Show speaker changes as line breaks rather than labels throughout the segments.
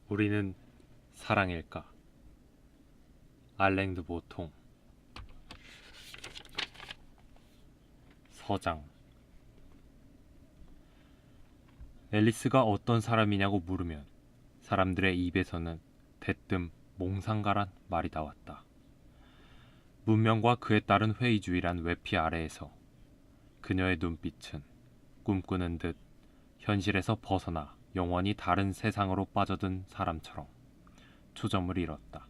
우리는 사랑일까? 알랭드 보통. 서장. 앨리스가 어떤 사람이냐고 물으면 사람들의 입에서는 대뜸 몽상가란 말이 나왔다. 문명과 그에 따른 회의주의란 외피 아래에서 그녀의 눈빛은 꿈꾸는 듯 현실에서 벗어나 영원히 다른 세상으로 빠져든 사람처럼 초점을 잃었다.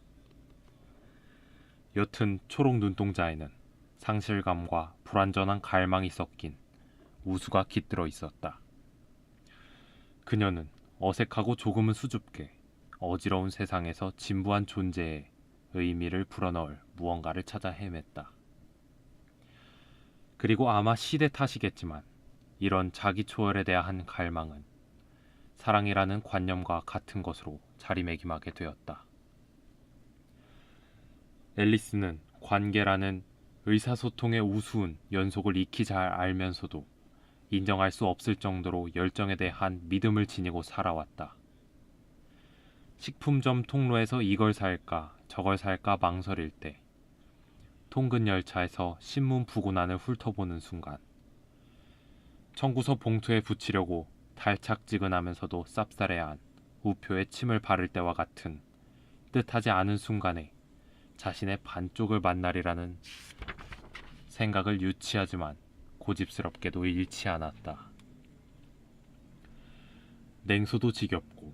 옅은 초록 눈동자에는 상실감과 불완전한 갈망이 섞인 우수가 깃들어 있었다. 그녀는 어색하고 조금은 수줍게 어지러운 세상에서 진부한 존재의 의미를 불어넣을 무언가를 찾아 헤맸다. 그리고 아마 시대 탓이겠지만 이런 자기 초월에 대한 갈망은 사랑이라는 관념과 같은 것으로 자리매김하게 되었다. 앨리스는 관계라는 의사소통의 우스운 연속을 익히 잘 알면서도 인정할 수 없을 정도로 열정에 대한 믿음을 지니고 살아왔다. 식품점 통로에서 이걸 살까 저걸 살까 망설일 때, 통근 열차에서 신문 부고난을 훑어보는 순간, 청구서 봉투에 붙이려고 달착지근하면서도 쌉싸래한 우표에 침을 바를 때와 같은 뜻하지 않은 순간에 자신의 반쪽을 만나리라는 생각을 유치하지만 고집스럽게도 잃지 않았다. 냉소도 지겹고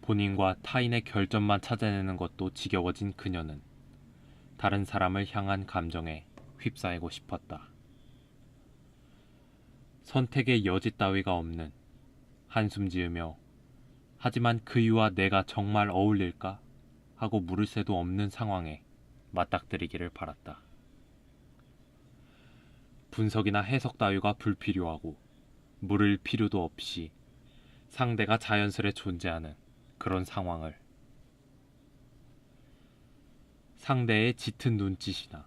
본인과 타인의 결점만 찾아내는 것도 지겨워진 그녀는 다른 사람을 향한 감정에 휩싸이고 싶었다. 선택의 여지 따위가 없는, 한숨 지으며 하지만 그이와 내가 정말 어울릴까? 하고 물을 새도 없는 상황에 맞닥뜨리기를 바랐다. 분석이나 해석 따위가 불필요하고 물을 필요도 없이 상대가 자연스레 존재하는 그런 상황을, 상대의 짙은 눈짓이나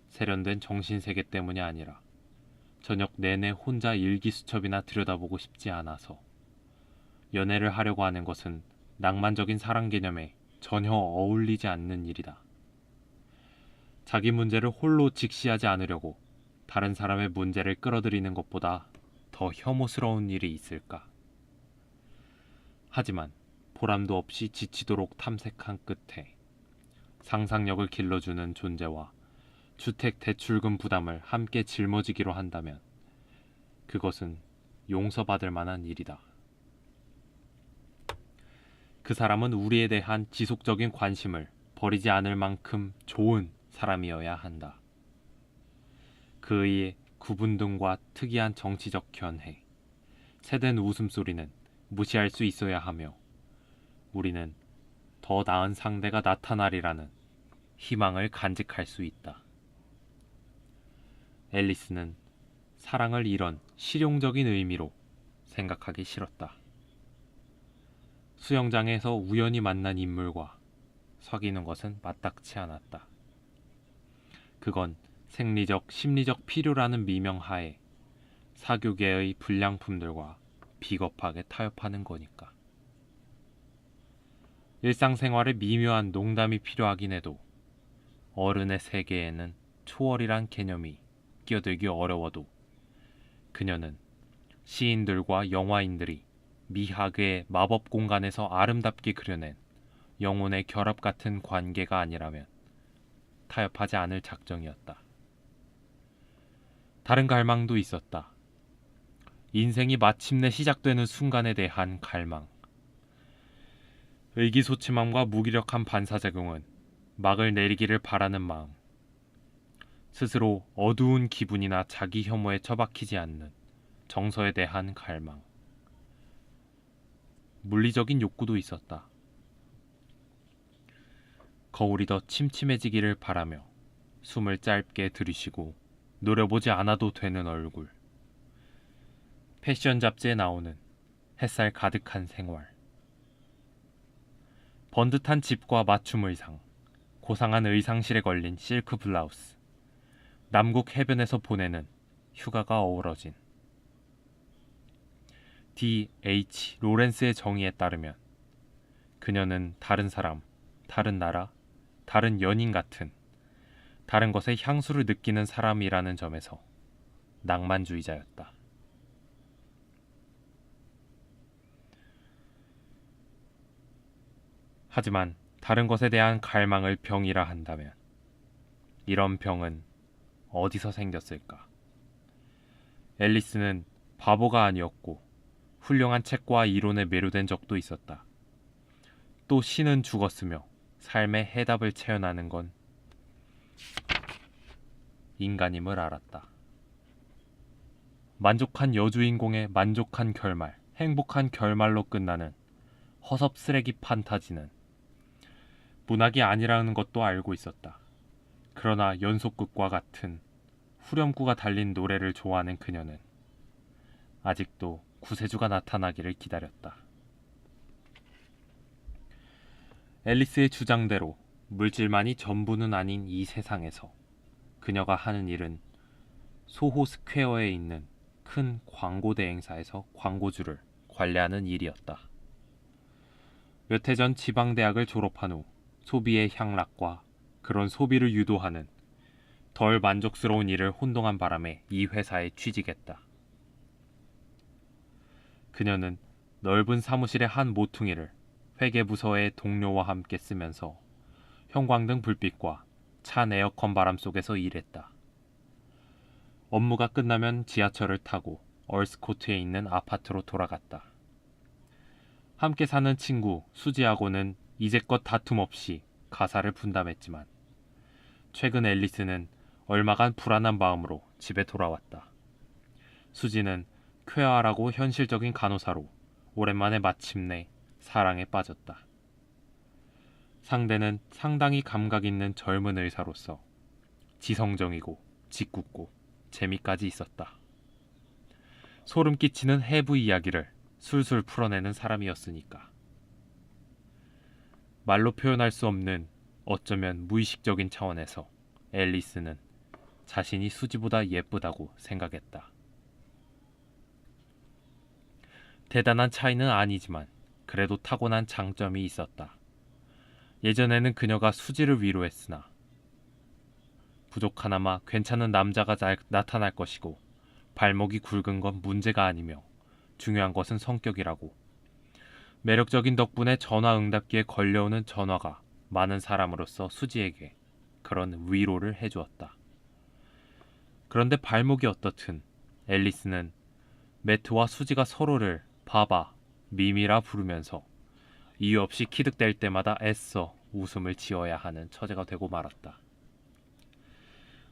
세련된 정신세계 때문이 아니라 저녁 내내 혼자 일기수첩이나 들여다보고 싶지 않아서 연애를 하려고 하는 것은 낭만적인 사랑 개념에 전혀 어울리지 않는 일이다. 자기 문제를 홀로 직시하지 않으려고 다른 사람의 문제를 끌어들이는 것보다 더 혐오스러운 일이 있을까? 하지만 보람도 없이 지치도록 탐색한 끝에 상상력을 길러주는 존재와 주택 대출금 부담을 함께 짊어지기로 한다면 그것은 용서받을 만한 일이다. 그 사람은 우리에 대한 지속적인 관심을 버리지 않을 만큼 좋은 사람이어야 한다. 그의 구분등과 특이한 정치적 견해, 새된 웃음소리는 무시할 수 있어야 하며 우리는 더 나은 상대가 나타나리라는 희망을 간직할 수 있다. 앨리스는 사랑을 이런 실용적인 의미로 생각하기 싫었다. 수영장에서 우연히 만난 인물과 사귀는 것은 마땅치 않았다. 그건 생리적, 심리적 필요라는 미명하에 사교계의 불량품들과 비겁하게 타협하는 거니까. 일상생활에 미묘한 농담이 필요하긴 해도 어른의 세계에는 초월이란 개념이 끼어들기 어려워도 그녀는 시인들과 영화인들이 미학의 마법 공간에서 아름답게 그려낸 영혼의 결합 같은 관계가 아니라면 타협하지 않을 작정이었다. 다른 갈망도 있었다. 인생이 마침내 시작되는 순간에 대한 갈망. 의기소침함과 무기력한 반사작용은 막을 내리기를 바라는 마음. 스스로 어두운 기분이나 자기 혐오에 처박히지 않는 정서에 대한 갈망. 물리적인 욕구도 있었다. 거울이 더 침침해지기를 바라며 숨을 짧게 들이쉬고 노려보지 않아도 되는 얼굴. 패션 잡지에 나오는 햇살 가득한 생활. 번듯한 집과 맞춤 의상, 고상한 의상실에 걸린 실크 블라우스, 남극 해변에서 보내는 휴가가 어우러진 D.H. 로렌스의 정의에 따르면 그녀는 다른 사람, 다른 나라, 다른 연인 같은 다른 것의 향수를 느끼는 사람이라는 점에서 낭만주의자였다. 하지만 다른 것에 대한 갈망을 병이라 한다면 이런 병은 어디서 생겼을까? 앨리스는 바보가 아니었고 훌륭한 책과 이론에 매료된 적도 있었다. 또 신은 죽었으며 삶의 해답을 채워나는 건 인간임을 알았다. 만족한 여주인공의 만족한 결말, 행복한 결말로 끝나는 허섭 쓰레기 판타지는 문학이 아니라는 것도 알고 있었다. 그러나 연속극과 같은 후렴구가 달린 노래를 좋아하는 그녀는 아직도 구세주가 나타나기를 기다렸다. 앨리스의 주장대로 물질만이 전부는 아닌 이 세상에서 그녀가 하는 일은 소호 스퀘어에 있는 큰 광고 대행사에서 광고주를 관리하는 일이었다. 몇 해 전 지방대학을 졸업한 후 소비의 향락과 그런 소비를 유도하는 덜 만족스러운 일을 혼동한 바람에 이 회사에 취직했다. 그녀는 넓은 사무실의 한 모퉁이를 회계부서의 동료와 함께 쓰면서 형광등 불빛과 찬 에어컨 바람 속에서 일했다. 업무가 끝나면 지하철을 타고 얼스코트에 있는 아파트로 돌아갔다. 함께 사는 친구 수지하고는 이제껏 다툼 없이 가사를 분담했지만 최근 앨리스는 얼마간 불안한 마음으로 집에 돌아왔다. 수지는 쾌활하고 현실적인 간호사로 오랜만에 마침내 사랑에 빠졌다. 상대는 상당히 감각 있는 젊은 의사로서 지성적이고 짓궂고 재미까지 있었다. 소름 끼치는 해부 이야기를 술술 풀어내는 사람이었으니까. 말로 표현할 수 없는 어쩌면 무의식적인 차원에서 앨리스는 자신이 수지보다 예쁘다고 생각했다. 대단한 차이는 아니지만 그래도 타고난 장점이 있었다. 예전에는 그녀가 수지를 위로했으나 부족하나마 괜찮은 남자가 나타날 것이고 발목이 굵은 건 문제가 아니며 중요한 것은 성격이라고. 매력적인 덕분에 전화 응답기에 걸려오는 전화가 많은 사람으로서 수지에게 그런 위로를 해주었다. 그런데 발목이 어떻든 앨리스는 매트와 수지가 서로를 바바, 미미라 부르면서 이유 없이 키득댈 때마다 애써 웃음을 지어야 하는 처제가 되고 말았다.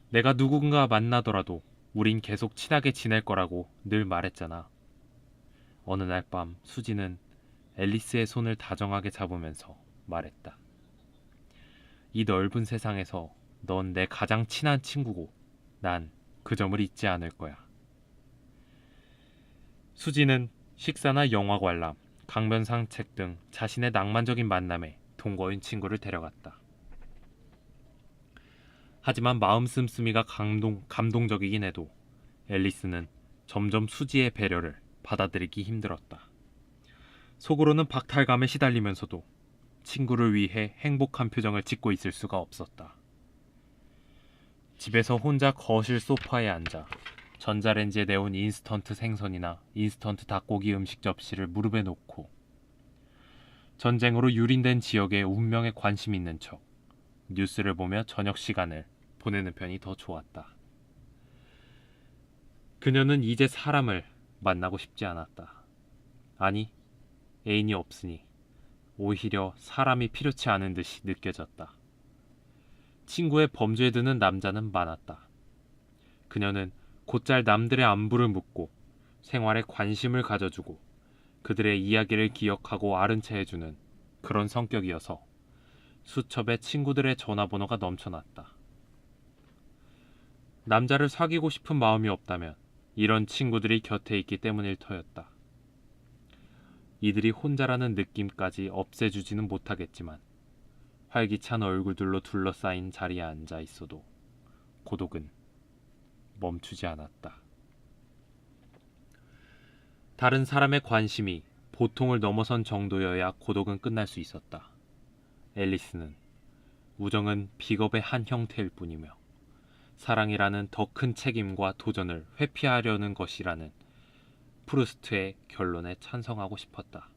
내가 누군가 만나더라도 우린 계속 친하게 지낼 거라고 늘 말했잖아. 어느 날 밤 수지는 앨리스의 손을 다정하게 잡으면서 말했다. 이 넓은 세상에서 넌 내 가장 친한 친구고 난 그 점을 잊지 않을 거야. 수지는 식사나 영화 관람, 강변 산책 등 자신의 낭만적인 만남에 동거인 친구를 데려갔다. 하지만 마음 씀씀이가 감동적이긴 해도 앨리스는 점점 수지의 배려를 받아들이기 힘들었다. 속으로는 박탈감에 시달리면서도 친구를 위해 행복한 표정을 짓고 있을 수가 없었다. 집에서 혼자 거실 소파에 앉아 전자레인지에 데운 인스턴트 생선이나 인스턴트 닭고기 음식 접시를 무릎에 놓고 전쟁으로 유린된 지역의 운명에 관심 있는 척 뉴스를 보며 저녁 시간을 보내는 편이 더 좋았다. 그녀는 이제 사람을 만나고 싶지 않았다. 아니, 애인이 없으니 오히려 사람이 필요치 않은 듯이 느껴졌다. 친구의 범죄에 드는 남자는 많았다. 그녀는 곧잘 남들의 안부를 묻고 생활에 관심을 가져주고 그들의 이야기를 기억하고 아른 채 해주는 그런 성격이어서 수첩에 친구들의 전화번호가 넘쳐났다. 남자를 사귀고 싶은 마음이 없다면 이런 친구들이 곁에 있기 때문일 터였다. 이들이 혼자라는 느낌까지 없애주지는 못하겠지만 활기찬 얼굴들로 둘러싸인 자리에 앉아 있어도 고독은 멈추지 않았다. 다른 사람의 관심이 보통을 넘어선 정도여야 고독은 끝날 수 있었다. 앨리스는 우정은 비겁의 한 형태일 뿐이며 사랑이라는 더 큰 책임과 도전을 회피하려는 것이라는 프루스트의 결론에 찬성하고 싶었다.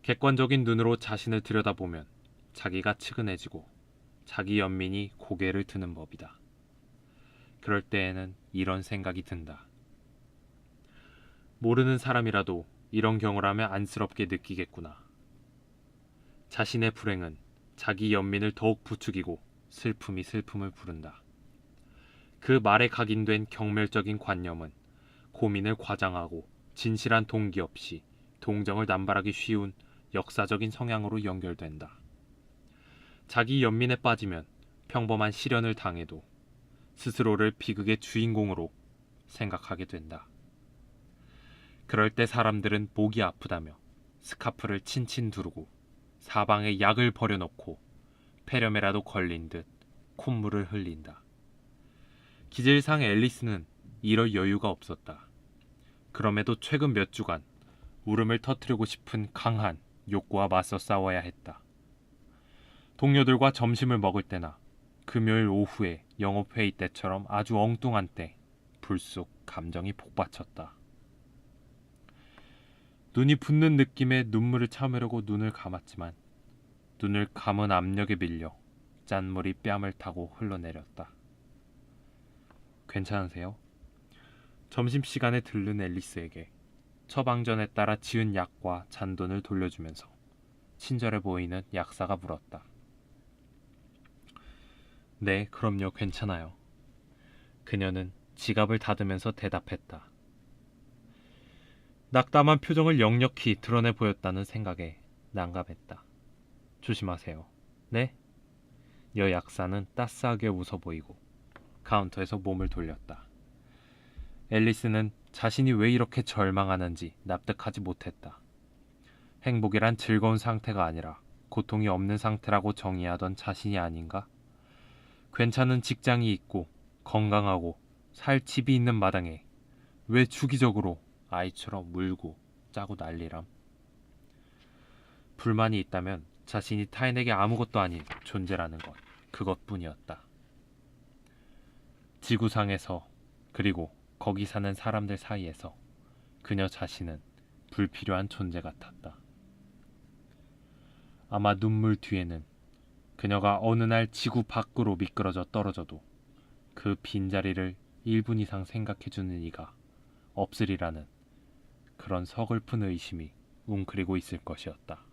객관적인 눈으로 자신을 들여다보면 자기가 측은해지고 자기 연민이 고개를 드는 법이다. 그럴 때에는 이런 생각이 든다. 모르는 사람이라도 이런 경우라면 안쓰럽게 느끼겠구나. 자신의 불행은 자기 연민을 더욱 부추기고 슬픔이 슬픔을 부른다. 그 말에 각인된 경멸적인 관념은 고민을 과장하고 진실한 동기 없이 동정을 남발하기 쉬운 역사적인 성향으로 연결된다. 자기 연민에 빠지면 평범한 시련을 당해도 스스로를 비극의 주인공으로 생각하게 된다. 그럴 때 사람들은 목이 아프다며 스카프를 친친 두르고 사방에 약을 버려놓고 폐렴에라도 걸린 듯 콧물을 흘린다. 기질상 앨리스는 이럴 여유가 없었다. 그럼에도 최근 몇 주간 울음을 터뜨리고 싶은 강한 욕구와 맞서 싸워야 했다. 동료들과 점심을 먹을 때나 금요일 오후에 영업회의 때처럼 아주 엉뚱한 때 불쑥 감정이 복받쳤다. 눈이 붓는 느낌에 눈물을 참으려고 눈을 감았지만 눈을 감은 압력에 밀려 짠물이 뺨을 타고 흘러내렸다. 괜찮으세요? 점심시간에 들른 앨리스에게 처방전에 따라 지은 약과 잔돈을 돌려주면서 친절해 보이는 약사가 물었다. 네, 그럼요, 괜찮아요. 그녀는 지갑을 닫으면서 대답했다. 낙담한 표정을 역력히 드러내 보였다는 생각에 난감했다. 조심하세요. 네? 여 약사는 따스하게 웃어 보이고 카운터에서 몸을 돌렸다. 앨리스는 자신이 왜 이렇게 절망하는지 납득하지 못했다. 행복이란 즐거운 상태가 아니라 고통이 없는 상태라고 정의하던 자신이 아닌가? 괜찮은 직장이 있고 건강하고 살 집이 있는 마당에 왜 주기적으로 아이처럼 울고 짜고 난리람? 불만이 있다면 자신이 타인에게 아무것도 아닌 존재라는 것, 그것뿐이었다. 지구상에서 그리고 거기 사는 사람들 사이에서 그녀 자신은 불필요한 존재 같았다. 아마 눈물 뒤에는 그녀가 어느 날 지구 밖으로 미끄러져 떨어져도 그 빈자리를 1분 이상 생각해주는 이가 없으리라는 그런 서글픈 의심이 웅크리고 있을 것이었다.